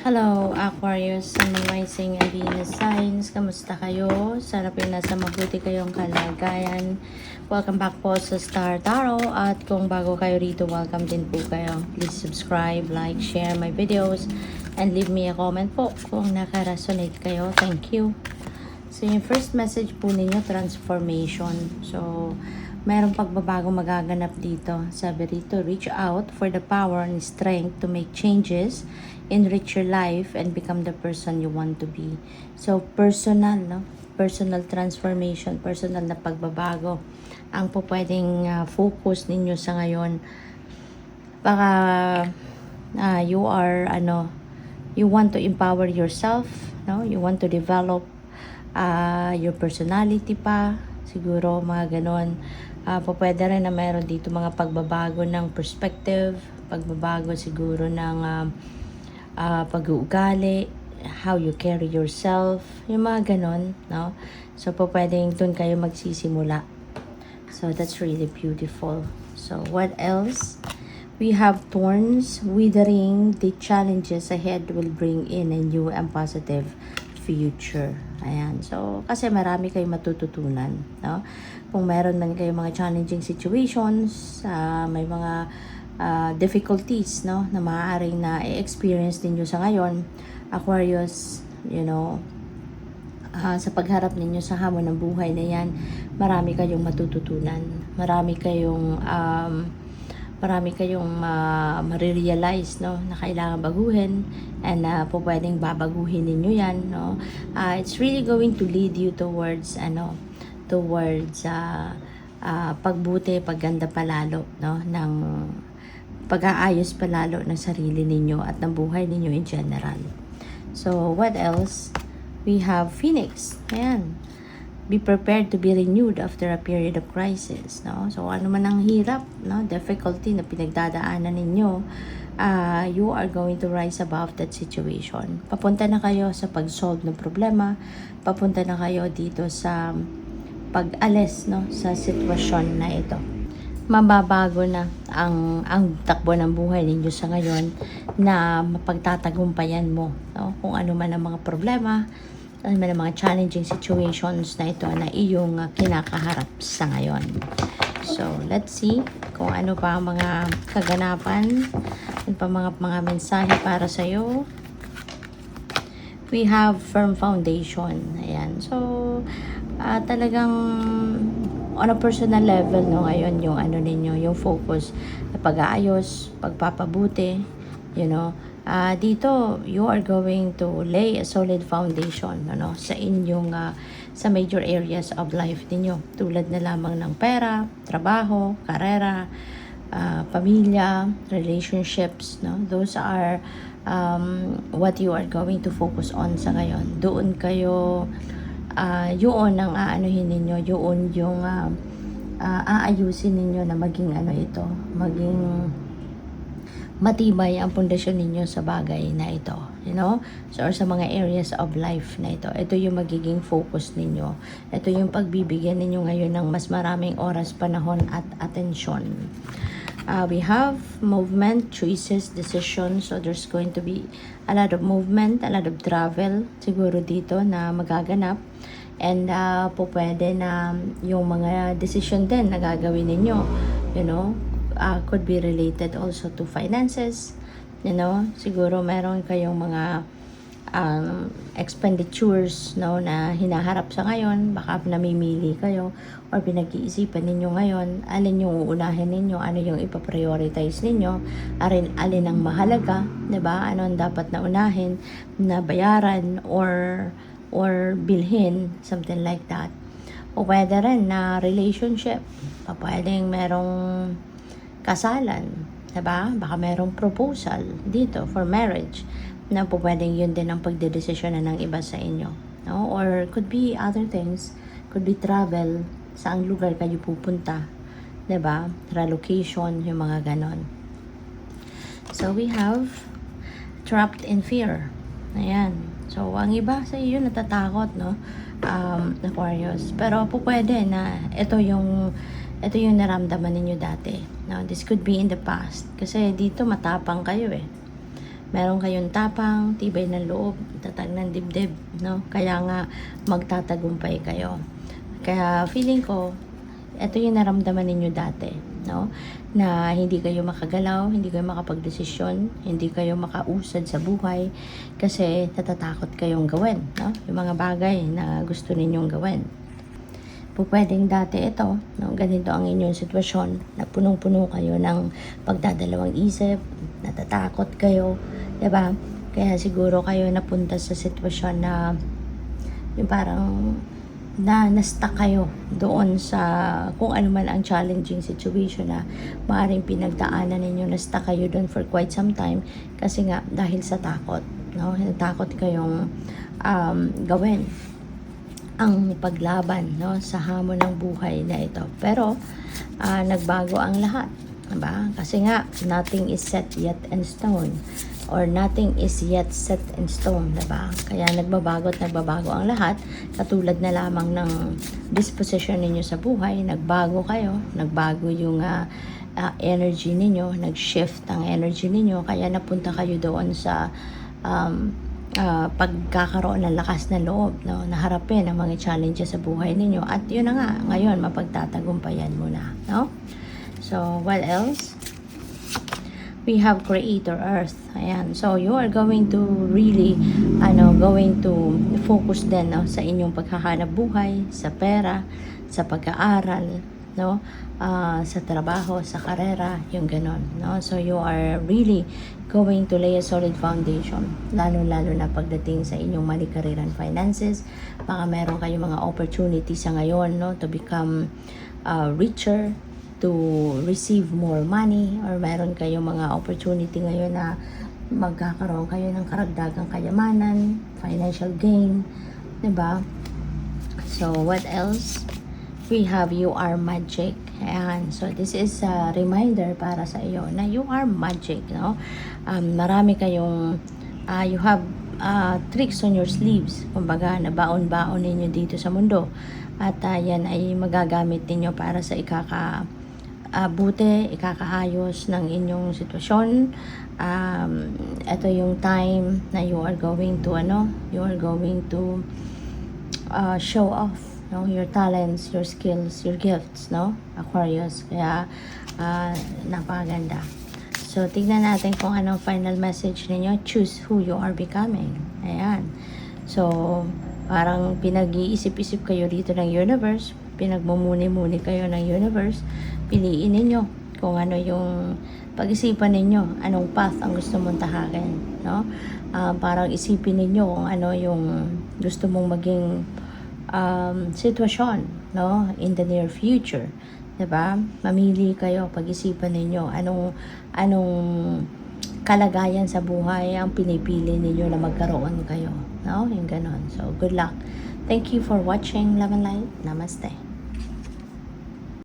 Hello, Aquarius, Sun, Moon, Rising, and Venus signs. Kamusta kayo? Sana po nasa mabuti kayong kalagayan. Welcome back po sa Star Tarot. At kung bago kayo rito, welcome din po kayo. Please subscribe, like, share my videos, and leave me a comment po kung naka-resonate kayo. Thank you. So, yung first message po ninyo, transformation. So, mayroong pagbabago magaganap dito. Sabi rito, reach out for the power and strength to make changes, enrich your life, and become the person you want to be. So, personal, no? Personal transformation, personal na pagbabago ang po pwedeng focus ninyo sa ngayon. Baka you want to empower yourself, no? You want to develop your personality pa, siguro mga ganon. Pwede rin na meron dito mga pagbabago ng perspective, pagbabago siguro ng pag-uugali, how you carry yourself, yung mga ganon, no? So, pwedeng dun kayo magsisimula. So, that's really beautiful. So, what else? We have thorns, withering. The challenges ahead will bring in a new and positive future. Ayan. So, kasi marami kayong matututunan, no? Kung meron man kayong mga challenging situations, may mga difficulties, no, na maaaring na i-experience ninyo sa ngayon, Aquarius, sa pagharap ninyo sa hamon ng buhay na yan, marami kayong matututunan. Marami kayong marirealize, no, na kailangan baguhin, and pwedeng babaguhin ninyo yan, no. It's really going to lead you towards pagbuti, pagganda palalo, no, ng pag-aayos palalo ng sarili ninyo at ng buhay ninyo in general. So, what else? We have Phoenix. Ayan. Be prepared to be renewed after a period of crisis, no? So, ano man ang hirap, no, difficulty na pinagdadaanan ninyo, you are going to rise above that situation. Papunta na kayo sa pag-solve ng problema. Papunta na kayo dito sa pag-alis, no, sa sitwasyon na ito. Mababago na ang takbo ng buhay ninyo sa ngayon na mapagtatagumpayan mo, no? Kung ano man ang mga problema, ano man ang mga challenging situations na ito na iyong kinakaharap sa ngayon. So, let's see kung ano pa ang mga kaganapan, ano pa mga mensahe para sa iyo. We have firm foundation. Ayan. So, talagang on a personal level, no, ngayon yung ninyo, yung focus na pag-aayos, pagpapabuti, dito you are going to lay a solid foundation, sa inyong sa major areas of life ninyo, tulad na lamang ng pera, trabaho, karera, pamilya, relationships, no. Those are what you are going to focus on sa ngayon. Doon kayo yun ang aanuhin ninyo, yun yung aayusin ninyo na maging maging matibay ang pundasyon ninyo sa bagay na ito, so, or sa mga areas of life na ito. Ito yung magiging focus ninyo. Ito yung pagbibigyan ninyo ngayon ng mas maraming oras, panahon at atensyon. We have movement, choices, decisions. So, there's going to be a lot of movement, a lot of travel siguro dito na magaganap. And pwede na yung mga decision din na gagawin ninyo, could be related also to finances. Siguro meron kayong mga expenditures, no, na hinaharap sa ngayon. Baka namimili kayo or pinag-iisipan ninyo ngayon, alin yung uunahin ninyo, ano yung ipaprioritize ninyo, alin ang mahalaga, 'di ba? Ano ang dapat na unahin na bayaran or bilhin, something like that. O pwede rin na relationship. Pwedeng merong kasalan, 'di ba? Baka merong proposal dito for marriage na pwedeng yun din ang pagdedesisyonan ng iba sa inyo, no? Or could be other things, could be travel, saang lugar kayo pupunta, 'di ba? Relocation, yung mga ganon. So we have trapped in fear. Ayan. So ang iba sa iyo natatakot, no, Aquarius, pero pwede na ito yung naramdaman ninyo dati, no? This could be in the past kasi dito matapang kayo, Meron kayong tapang, tibay ng loob, tatag ng dibdib, no? Kaya nga magtatagumpay kayo. Kaya feeling ko, ito yung naramdaman ninyo dati, no? Na hindi kayo makagalaw, hindi kayo makapagdesisyon, hindi kayo makausad sa buhay kasi natatakot kayong gawin, no? Yung mga bagay na gusto ninyong gawin. Pwedeng dati ito, no, ganito ang inyong sitwasyon, na punong-puno kayo ng pagdadalawang isip, natatakot kayo, 'di ba? Kaya siguro kayo napunta sa sitwasyon na yung parang na-stuck kayo doon sa kung ano man ang challenging situation na maaaring pinagdaanan ninyo, na-stuck kayo doon for quite some time kasi nga dahil sa takot, no? Natakot kayong gawin ang paglaban, no, sa hamon ng buhay na ito. Pero nagbago ang lahat, diba? Kasi nga nothing is set yet in stone, or nothing is yet set in stone, diba? Kaya nagbabago at nagbabago ang lahat, katulad na lamang ng disposition ninyo sa buhay. Nagbago kayo, nagbago yung energy ninyo, nag-shift ang energy ninyo, kaya napunta kayo doon sa pagkakaroon ng lakas na loob, no, na harapin ang mga challenges sa buhay ninyo. At yun na nga, ngayon mapagtatagumpayan mo na, no? So what else? We have Creator Earth. Ayan. So you are going to really going to focus din, no, sa inyong paghahanap buhay, sa pera, sa pag-aaral, no, sa trabaho, sa karera, yung ganon, no? So you are really going to lay a solid foundation, lalo-lalo na pagdating sa inyong money, career, and finances. Baka meron kayong mga opportunities sa ngayon, no, to become richer, to receive more money, or meron kayong mga opportunity ngayon na magkakaroon kayo ng karagdagang kayamanan, financial gain, diba? So what else? We have You Are Magic. Ayan. So this is a reminder para sa iyo na you are magic, no? Marami kayong you have tricks on your sleeves. Kumbaga, nabaon-baon ninyo dito sa mundo. At yan ay magagamit ninyo para sa buti, ikakaayos ng inyong sitwasyon. Ito yung time na you are going to show off, no, your talents, your skills, your gifts, no, Aquarius. Kaya napakaganda. So tignan natin kung anong final message ninyo. Choose who you are becoming. Ayan. So parang pinag-iisip-isip kayo dito ng universe, pinagmumuni-muni kayo ng universe. Piliin ninyo kung ano yung pag-isipan ninyo, anong path ang gusto mong tahakin, no? Parang isipin ninyo kung ano yung gusto mong maging sitwasyon, no, in the near future, 'di ba? Mamili kayo, pag-isipan ninyo anong kalagayan sa buhay ang pinipili ninyo na magkaroon kayo, no? Yung ganon. So good luck. Thank you for watching. Love and light. Namaste.